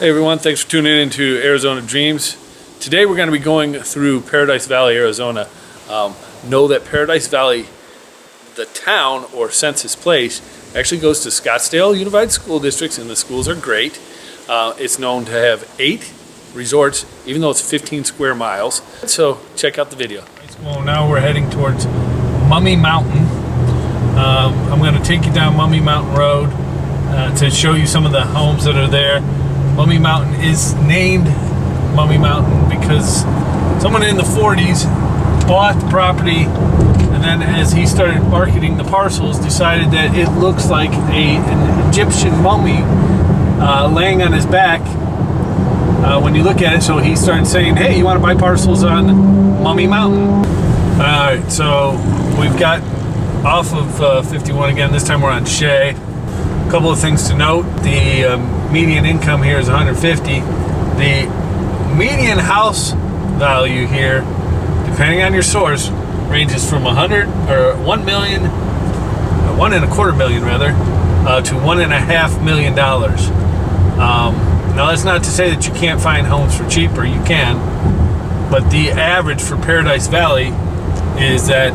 Hey everyone, thanks for tuning in to Arizona Dreams. Today we're going to be going through Paradise Valley, Arizona. Know that Paradise Valley, the town or census place, actually goes to Scottsdale Unified School Districts, and the schools are great. It's known to have 8 resorts, even though it's 15 square miles. So check out the video. Well, now we're heading towards Mummy Mountain. I'm going to take you down Mummy Mountain Road to show you some of the homes that are there. Mummy Mountain is named Mummy Mountain because someone in the 40s bought the property, and then as he started marketing the parcels, decided that it looks like an Egyptian mummy laying on his back when you look at it. So he started saying, hey, you want to buy parcels on Mummy Mountain? Alright, so we've got off of 51 again. This time we're on Shea. A couple of things to note. The median income here is 150. The median house value here, depending on your source, ranges from 100 or 1 million, 1.25 million rather, to $1.5 million. Now that's not to say that you can't find homes for cheaper. You can, but the average for Paradise Valley is that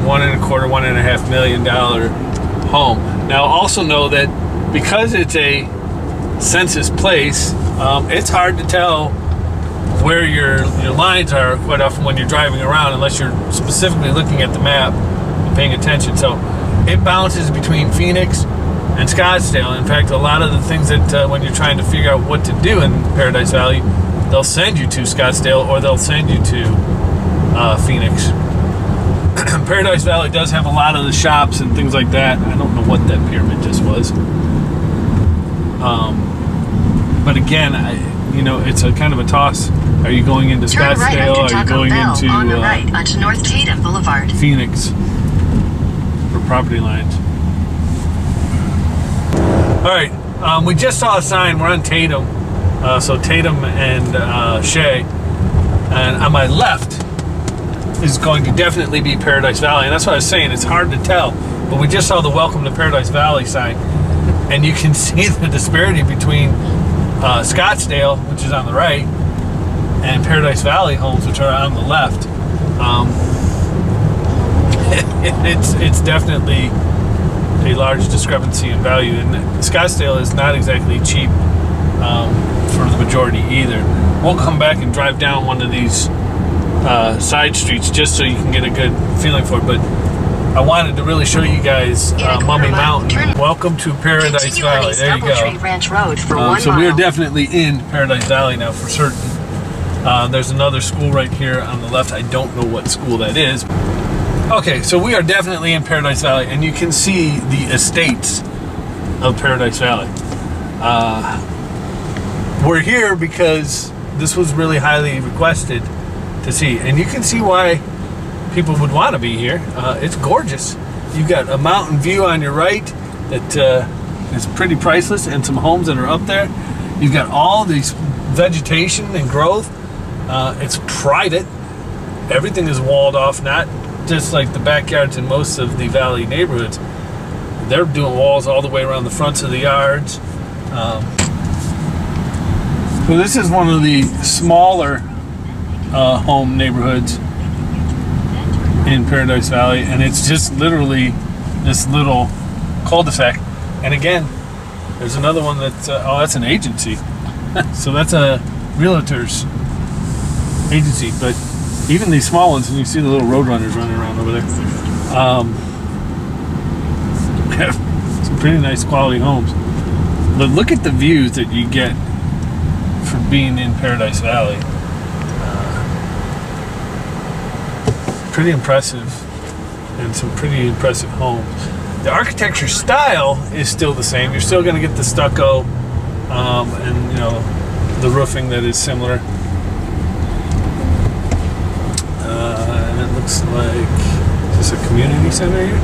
$1.25–1.5 million home. Now also know that because it's a census place, it's hard to tell where your lines are quite often when you're driving around, unless you're specifically looking at the map and paying attention. So it bounces between Phoenix and Scottsdale. In fact, a lot of the things that when you're trying to figure out what to do in Paradise Valley, they'll send you to Scottsdale or they'll send you to Phoenix. Paradise Valley does have a lot of the shops and things like that. I don't know what that pyramid just was. But again, it's a kind of a toss. Are you going into Scottsdale? Are you going into on the right onto North Tatum Boulevard, Phoenix for property lines? All right, we just saw a sign. We're on Tatum, so Tatum and Shea, and on my left is going to definitely be Paradise Valley, and that's what I was saying. It's hard to tell, but we just saw the Welcome to Paradise Valley sign, and you can see the disparity between Scottsdale, which is on the right, and Paradise Valley homes, which are on the left. It's definitely a large discrepancy in value, and Scottsdale is not exactly cheap for the majority either. We'll come back and drive down one of these side streets just so you can get a good feeling for it, but I wanted to really show you guys Mummy Mountain. Welcome to Paradise Valley. There you go. Ranch Road for 1 so mile. we're definitely in Paradise Valley now for certain. There's another school right here on the left. I don't know what school that is. Okay, so we are definitely in Paradise Valley, and you can see the estates of Paradise Valley. We're here because this was really highly requested to see, and you can see why people would want to be here. It's gorgeous. You've got a mountain view on your right that is pretty priceless, and some homes that are up there. You've got all these vegetation and growth. It's private. Everything is walled off, not just like the backyards in most of the valley neighborhoods. They're doing walls all the way around the fronts of the yards. So this is one of the smaller home neighborhoods in Paradise Valley, and it's just literally this little cul-de-sac. And again, there's another one that's that's an agency. So that's a realtor's agency. But even these small ones, and you see the little roadrunners running around over there, have some pretty nice quality homes. But look at the views that you get for being in Paradise Valley. Pretty impressive, and some pretty impressive homes. The architecture style is still the same. You're still going to get the stucco and the roofing that is similar. And it looks like, is this a community center here?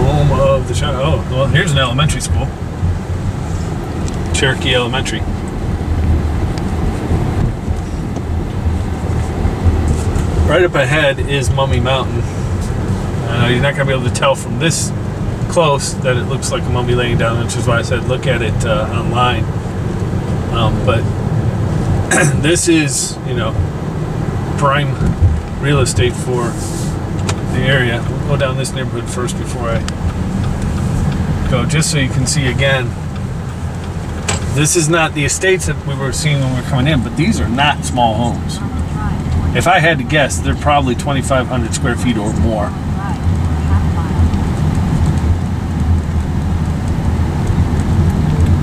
Home of the child. Oh, well, here's an elementary school. Cherokee Elementary. Right up ahead is Mummy Mountain. You're not going to be able to tell from this close that it looks like a mummy laying down, which is why I said look at it online. But this is, you know, prime real estate for the area. We'll go down this neighborhood first before I go, just so you can see again. This is not the estates that we were seeing when we were coming in, but these are not small homes. If I had to guess, they're probably 2,500 square feet or more.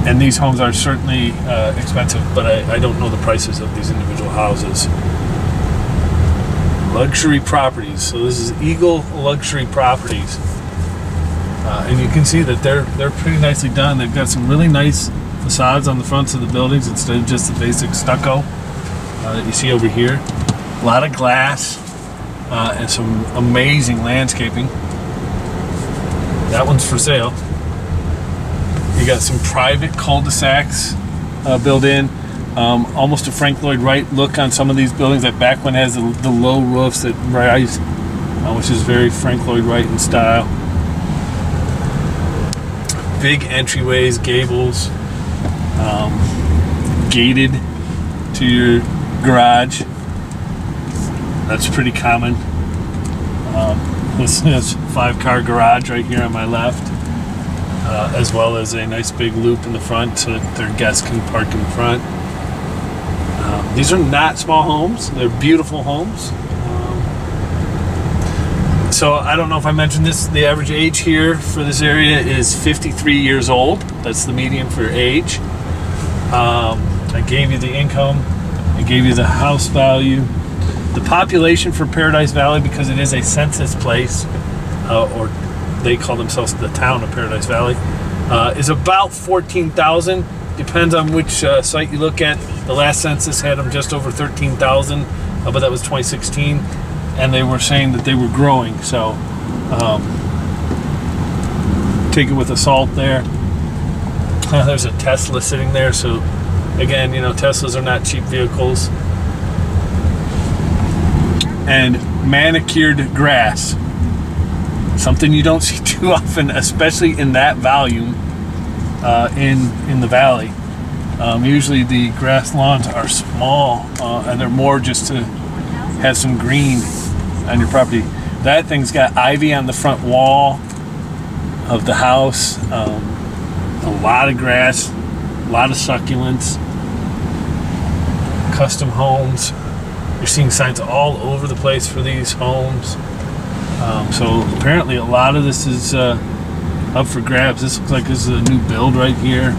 And these homes are certainly expensive, but I don't know the prices of these individual houses. Luxury properties. So this is Eagle Luxury Properties. And you can see that they're pretty nicely done. They've got some really nice facades on the fronts of the buildings instead of just the basic stucco that you see over here. A lot of glass and some amazing landscaping. That one's for sale. You got some private cul-de-sacs built in. Almost a Frank Lloyd Wright look on some of these buildings. That back one has the low roofs that rise, which is very Frank Lloyd Wright in style. Big entryways, gables, gated to your garage. That's pretty common. This is a 5-car garage right here on my left, as well as a nice big loop in the front so that their guests can park in front. These are not small homes. They're beautiful homes. So I don't know if I mentioned this. The average age here for this area is 53 years old. That's the median for age. I gave you the income. I gave you the house value. The population for Paradise Valley, because it is a census place, or they call themselves the town of Paradise Valley, is about 14,000. Depends on which site you look at. The last census had them just over 13,000, but that was 2016. And they were saying that they were growing, so take it with a salt there. There's a Tesla sitting there, so again, you know, Teslas are not cheap vehicles. And manicured grass, something you don't see too often, especially in that volume in the valley. Usually the grass lawns are small, and they're more just to have some green on your property. That thing's got ivy on the front wall of the house, a lot of grass, a lot of succulents, custom homes. You're seeing signs all over the place for these homes. So apparently a lot of this is up for grabs. This looks like this is a new build right here.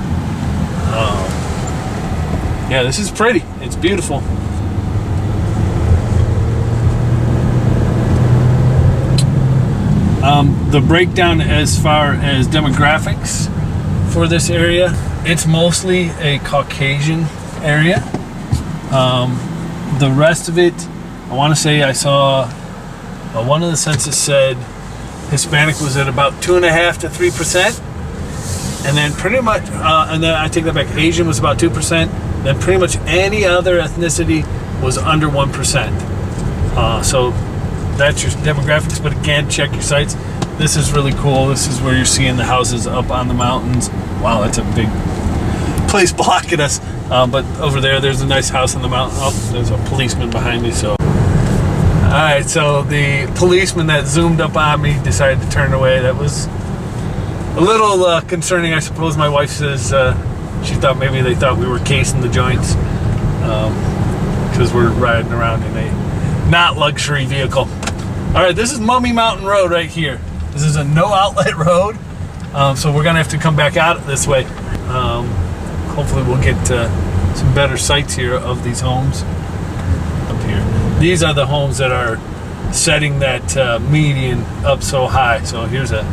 Yeah, this is pretty. It's beautiful. The breakdown as far as demographics for this area, it's mostly a Caucasian area. The rest of it, I want to say I saw one of the census said Hispanic was at about 2.5% to 3%, and then pretty much, and then I take that back, Asian was about 2%. Then pretty much any other ethnicity was under 1%. So that's your demographics, but again, check your sites. This is really cool. This is where you're seeing the houses up on the mountains. Wow, that's a big place blocking us. But over there's a nice house on the mountain. Oh, there's a policeman behind me. So, all right. So the policeman that zoomed up on me decided to turn away. That was a little concerning, I suppose. My wife says she thought maybe they thought we were casing the joints because we're riding around in a not luxury vehicle. All right, this is Mummy Mountain Road right here. This is a no outlet road, so we're gonna have to come back out this way. Hopefully we'll get some better sights here of these homes up here. These are the homes that are setting that median up so high. So here's a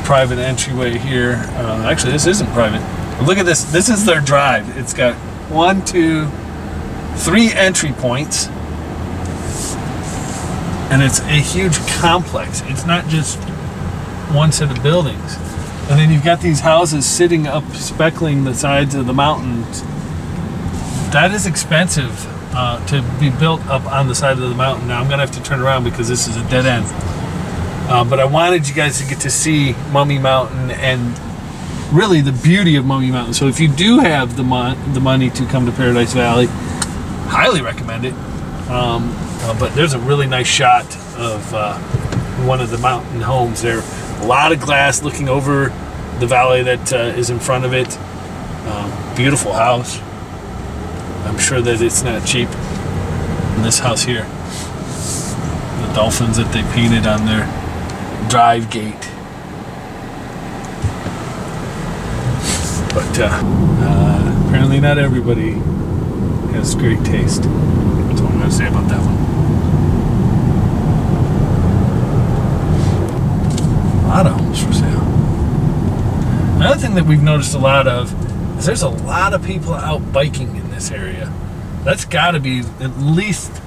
private entryway here. Actually, this isn't private. Look at this. This is their drive. It's got 1, 2, 3 entry points. And it's a huge complex. It's not just one set of buildings. And then you've got these houses sitting up, speckling the sides of the mountains. That is expensive to be built up on the side of the mountain. Now I'm gonna have to turn around because this is a dead end. But I wanted you guys to get to see Mummy Mountain and really the beauty of Mummy Mountain. So if you do have the money to come to Paradise Valley, highly recommend it. But there's a really nice shot of one of the mountain homes there. A lot of glass looking over the valley that is in front of it. Beautiful house. I'm sure that it's not cheap. And this house here, the dolphins that they painted on their drive gate. But apparently not everybody has great taste. That's what I'm going to say about that one. A lot of homes for sale. Another thing that we've noticed a lot of is there's a lot of people out biking in this area. That's got to be at least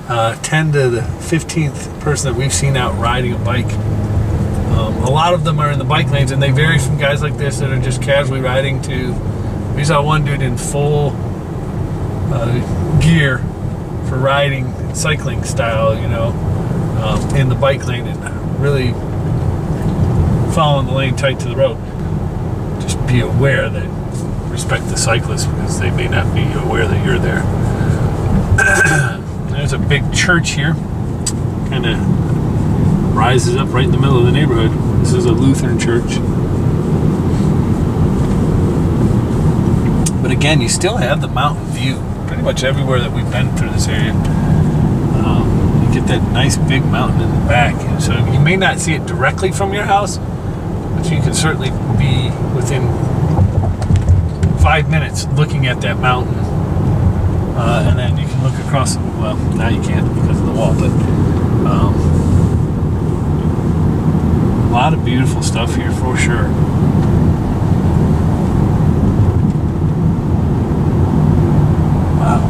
10 to the 15th person that we've seen out riding a bike. A lot of them are in the bike lanes, and they vary from guys like this that are just casually riding to, we saw one dude in full gear for riding, cycling style, you know, in the bike lane and really following the lane tight to the road. Just be aware that, respect the cyclists, because they may not be aware that you're there. There's a big church here, kind of rises up right in the middle of the neighborhood. This is a Lutheran church. But again, you still have the mountain view pretty much everywhere that we've been through this area. You get that nice big mountain in the back. And so you may not see it directly from your house, but you can certainly be within 5 minutes looking at that mountain. And then you can look across, well, now you can't because of the wall, but a lot of beautiful stuff here for sure. Wow.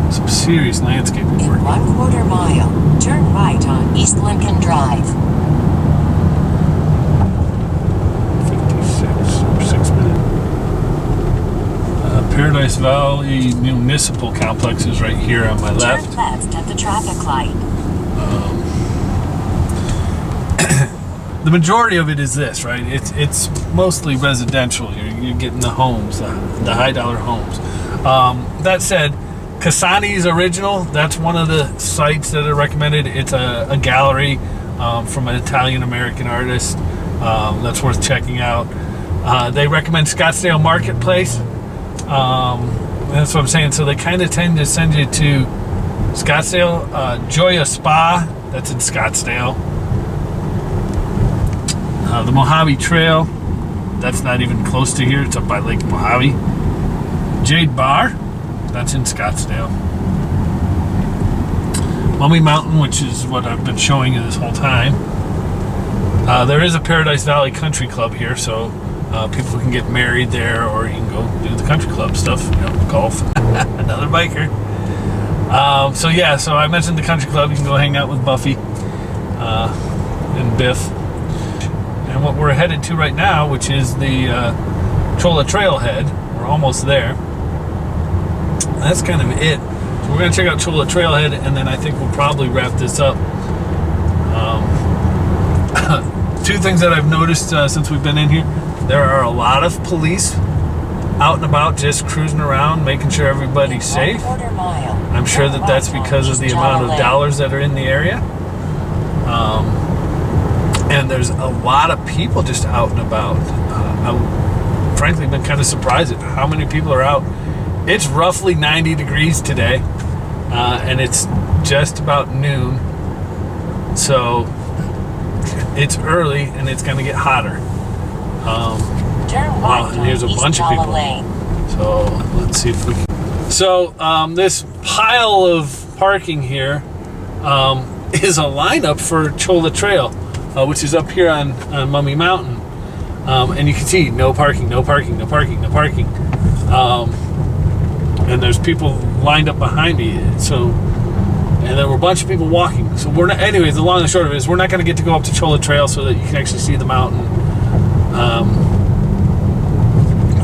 Some serious landscaping work. In 1/4 mile, turn right on East Lincoln Drive. 6 minutes. Paradise Valley Municipal Complex is right here on my left. Turn left at the traffic light. The majority of it is this, right? It's mostly residential. You're getting the homes, the high dollar homes. That said, Cassani's Original, that's one of the sites that are recommended. It's a gallery from an Italian-American artist. That's worth checking out. They recommend Scottsdale Marketplace. That's what I'm saying. So they kind of tend to send you to Scottsdale. Joya Spa, that's in Scottsdale. The Mojave Trail, that's not even close to here. It's up by Lake Mojave. Jade Bar, that's in Scottsdale. Mummy Mountain, which is what I've been showing you this whole time. There is a Paradise Valley Country Club here, so people can get married there, or you can go do the country club stuff, you know, golf. Another biker. So I mentioned the country club. You can go hang out with Buffy and Biff. And what we're headed to right now, which is the Cholla Trailhead. We're almost there. That's kind of it. So we're going to check out Cholla Trailhead, and then I think we'll probably wrap this up. Two things that I've noticed since we've been in here. There are a lot of police out and about, just cruising around, making sure everybody's safe. I'm sure that that's because of the amount of dollars that are in the area. And there's a lot of people just out and about. I've frankly been kind of surprised at how many people are out. It's roughly 90 degrees today, and it's just about noon. So it's early, and it's going to get hotter. Wow, and here's a bunch of people. So let's see if we can. So this pile of parking here is a lineup for Cholla Trail, which is up here on Mummy Mountain. And you can see no parking, no parking, no parking, no parking. And there's people lined up behind me. And there were a bunch of people walking. So we're not, anyways, the long and the short of it is we're not going to get to go up to Cholla Trail so that you can actually see the mountain.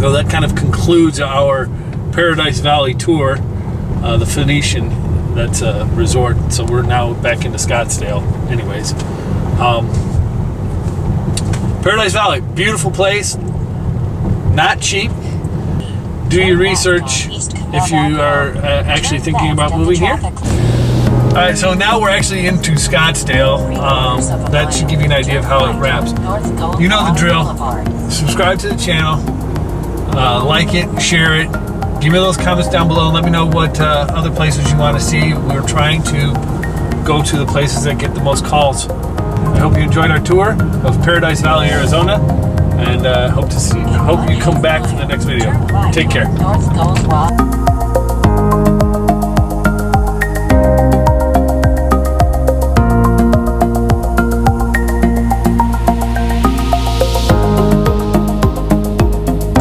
So that kind of concludes our Paradise Valley tour, the Phoenician That's a resort. So we're now back into Scottsdale. Anyways, Paradise Valley, beautiful place, not cheap. Do your research if you are actually thinking about moving here. All right, so now we're actually into Scottsdale. That should give you an idea of how it wraps. You know the drill. Subscribe to the channel, like it, share it. Give me those comments down below. Let me know what other places you want to see. We're trying to go to the places that get the most calls. I hope you enjoyed our tour of Paradise Valley, Arizona, and hope you come back for the next video. Take care.